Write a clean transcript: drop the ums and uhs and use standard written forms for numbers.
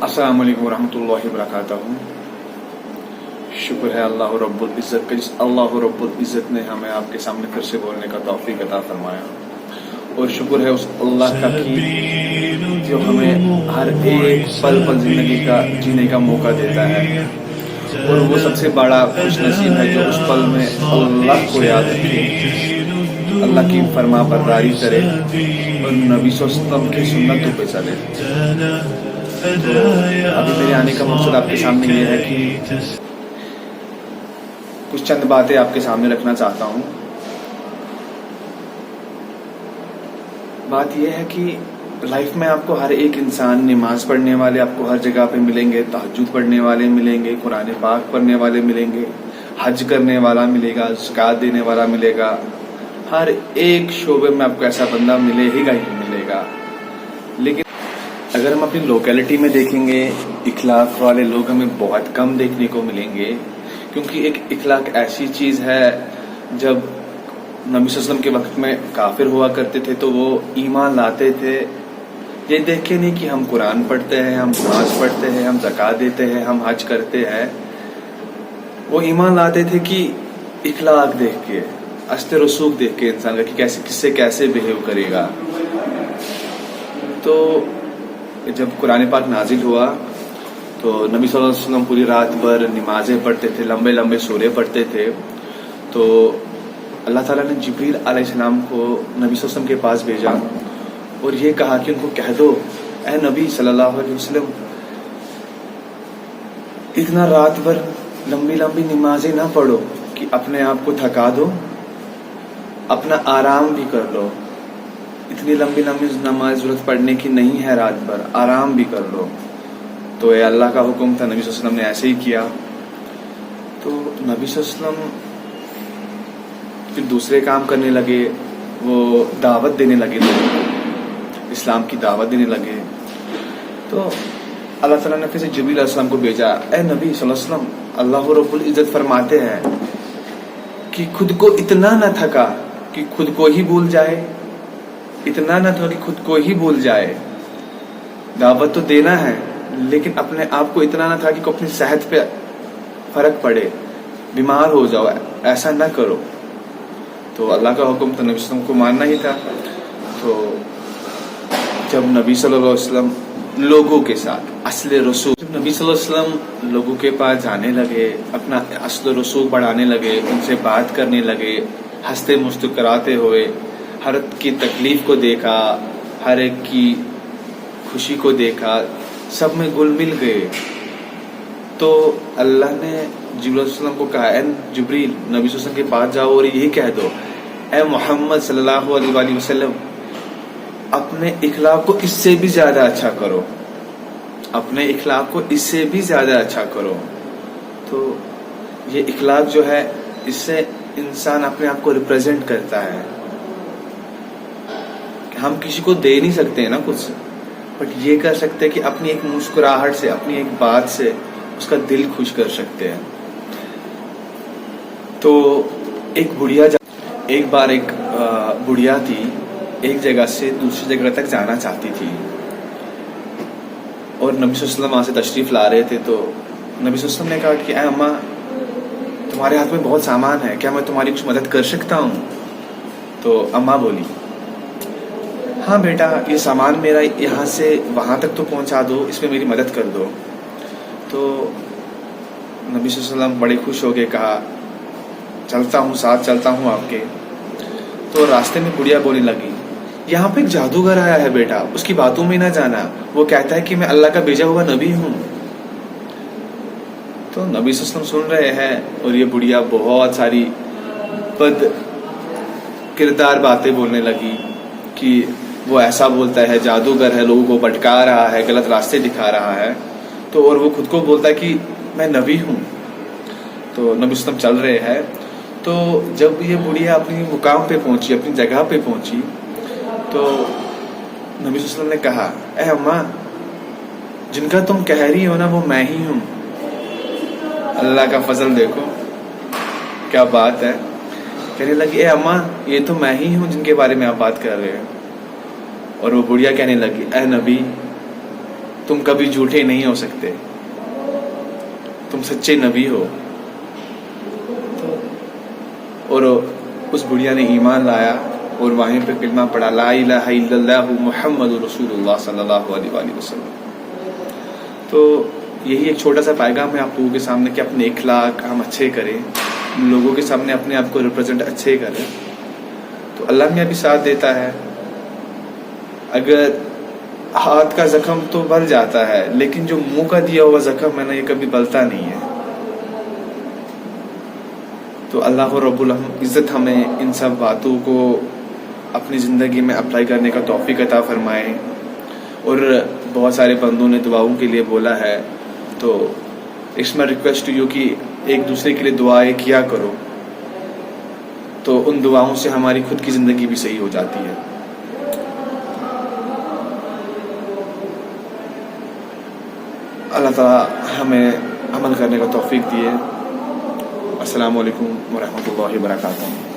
अस्सलाम वालेकुम रहमतुल्लाहि वबरकातुहू। शुक्र है अल्लाह रब्बुल इज़्ज़त का, जिस अल्लाह रब्बुल इज़्ज़त ने हमें आपके सामने फिर से बोलने का तौफीक अता फरमाया। और शुक्र है उस अल्लाह का कि जो हमें हर एक पल पल जिंदगी का जीने का मौका देता है। और वो सबसे बड़ा खुश नसीब है जो उस पल में अल्लाह को याद रखे, अल्लाह की फरमा बरदारी करे और नबी सल्लल्लाहु अलैहि वसल्लम की सुन्नतों पे चले। तो अभी मेरे आने का मकसद आपके सामने ये है कि कुछ चंद बातें आपके सामने रखना चाहता हूँ। बात यह है कि लाइफ में आपको हर एक इंसान, नमाज पढ़ने वाले आपको हर जगह पे मिलेंगे, तहज्जुद पढ़ने वाले मिलेंगे, कुरान पाक पढ़ने वाले मिलेंगे, हज करने वाला मिलेगा, ज़कात देने वाला मिलेगा। हर एक शोबे में आपको ऐसा बंदा मिलेगा ही मिलेगा। लेकिन अगर हम अपनी लोकेलिटी में देखेंगे, इखलाक वाले लोग हमें बहुत कम देखने को मिलेंगे, क्योंकि एक इखलाक ऐसी चीज़ है, जब नबी सल्लल्लाहु अलैहि वसल्लम के वक्त में काफिर हुआ करते थे तो वो ईमान लाते थे ये देख के नहीं कि हम कुरान पढ़ते हैं, हम नमाज पढ़ते हैं, हम ज़कात देते हैं, हम हज करते हैं। वो ईमान लाते थे कि इखलाक देख के, अस्ते रसूख देख के इंसान का कि कैसे किससे कैसे बिहेव करेगा। तो जब कुरान पाक नाजिल हुआ तो नबी सल्लल्लाहु अलैहि वसल्लम पूरी रात भर नमाजें पढ़ते थे, लंबे लंबे सूरे पढ़ते थे। तो अल्लाह ताला ने जिब्रील अलैहिस्सलाम को नबी सल्लल्लाहु अलैहि वसल्लम के पास भेजा और ये कहा कि उनको कह दो, ऐ नबी सल्लल्लाहु अलैहि वसल्लम, इतना रात भर लंबी लंबी नमाजें ना पढ़ो कि अपने आप को थका दो, अपना आराम भी कर लो। इतनी लंबी लंबी नमाज जरूरत पढ़ने की नहीं है, रात भर आराम भी कर लो। तो ये अल्लाह का हुक्म था, नबी सल्लल्लाहु अलैहि वसल्लम ने ऐसे ही किया। तो नबी सल्लल्लाहु अलैहि वसल्लम फिर दूसरे काम करने लगे, वो दावत देने लगे, इस्लाम की दावत देने लगे। तो अल्लाह ताला ने फिर से जिब्रील अलैहिस्सलाम को भेजा, ए नबी सल्लल्लाहु अलैहि वसल्लम, अल्लाह रब्बुल इज़्ज़त फरमाते हैं कि खुद को इतना न थका कि खुद को ही भूल जाए, इतना न था कि खुद को ही भूल जाए। दावत तो देना है, लेकिन अपने आप को इतना न था कि अपनी सेहत पे फर्क पड़े, बीमार हो जाओ, ऐसा न करो। तो अल्लाह का हुक्म तो नबी सल्लल्लाहु अलैहि वसल्लम को मानना ही था। तो जब नबी सल्लल्लाहु अलैहि वसल्लम लोगों के साथ असले रसूल, जब नबी सल्लल्लाहु अलैहि वसल्लम लोगों के पास जाने लगे, अपना असले रसूल बढ़ाने लगे, उनसे बात करने लगे, हंसते मुस्कुराते हुए, हर एक की तकलीफ को देखा, हर एक की खुशी को देखा, सब में घुल मिल गए। तो अल्लाह ने जिब्रील अलैहिस्सलाम को कहा, ए जिब्रील, नबी सल्लल्लाहु अलैहि वसल्लम के पास जाओ और यही कह दो, ए मोहम्मद सल्लल्लाहु अलैहि वसल्लम, अपने इखलाक को इससे भी ज्यादा अच्छा करो, अपने इखलाक को इससे भी ज्यादा अच्छा करो। तो ये इखलाक जो है, इससे इंसान अपने आप को रिप्रेजेंट करता है। हम किसी को दे नहीं सकते हैं ना कुछ, बट ये कर सकते हैं कि अपनी एक मुस्कुराहट से, अपनी एक बात से उसका दिल खुश कर सकते हैं। तो एक बार एक बुढ़िया थी, एक जगह से दूसरी जगह तक जाना चाहती थी और नबी सल्लल्लाहु अलैहि वसल्लम वहां से तशरीफ ला रहे थे। तो नबी सल्लल्लाहु अलैहि वसल्लम ने कहा कि ऐ अम्मा, तुम्हारे हाथ में बहुत सामान है, क्या मैं तुम्हारी कुछ मदद कर सकता हूँ? तो अम्मा बोली, हाँ बेटा, ये सामान मेरा यहाँ से वहाँ तक तो पहुँचा दो, इसमें मेरी मदद कर दो। तो नबी सल्लल्लाहु अलैहि वसल्लम बड़े खुश हो गए, कहा चलता हूँ, साथ चलता हूँ आपके। तो रास्ते में बुढ़िया बोलने लगी, यहाँ पे एक जादूगर आया है बेटा, उसकी बातों में ना जाना, वो कहता है कि मैं अल्लाह का भेजा हुआ नबी हूँ। तो नबी सल्लल्लाहु अलैहि वसल्लम सुन रहे हैं और ये बुढ़िया बहुत सारी बद किरदार बातें बोलने लगी कि वो ऐसा बोलता है, जादूगर है, लोगों को भटका रहा है, गलत रास्ते दिखा रहा है। तो और वो खुद को बोलता है कि मैं नबी हूँ। तो नबी सल्लल्लाहु अलैहि वसल्लम चल रहे हैं। तो जब ये बुढ़िया अपनी मुकाम पे पहुंची, अपनी जगह पे पहुंची, तो नबी सल्लल्लाहु अलैहि वसल्लम ने कहा, ए अम्मा, जिनका तुम कह रही हो ना, वो मैं ही हूँ। अल्लाह का फजल देखो, क्या बात है। कहने लगी, ए अम्मा, ये तो मैं ही हूँ जिनके बारे में आप बात कर रहे हो। और वो बुढ़िया कहने लगी, ए नबी, تم کبھی جھوٹے نہیں ہو سکتے، تم سچے نبی ہو. اور اس بڑھیا نے ایمان لایا اور وہیں پہ کلمہ پڑھا، لا الہ الا اللہ محمد رسول اللہ صلی اللہ علیہ وآلہ وسلم. تو یہی ایک چھوٹا سا پیغام ہے آپ لوگوں کے سامنے کہ اپنے اخلاق ہم اچھے کریں، لوگوں کے سامنے اپنے آپ کو ریپرزینٹ اچھے کریں، تو اللہ میاں بھی ساتھ دیتا ہے. اگر ہاتھ کا زخم تو بھر جاتا ہے، لیکن جو منہ کا دیا ہوا زخم ہے نا، یہ کبھی بلتا نہیں ہے. تو اللہ رب العزت ہمیں ان سب باتوں کو اپنی زندگی میں اپلائی کرنے کا توفیق عطا فرمائے. اور بہت سارے بندوں نے دعاؤں کے لیے بولا ہے، تو it's my request to you کہ ایک دوسرے کے لیے دعائیں کیا کرو، تو ان دعاؤں سے ہماری خود کی زندگی بھی صحیح ہو جاتی ہے. اللہ تعالیٰ ہمیں عمل کرنے کا توفیق دیے. السلام علیکم ورحمۃ اللہ وبرکاتہ.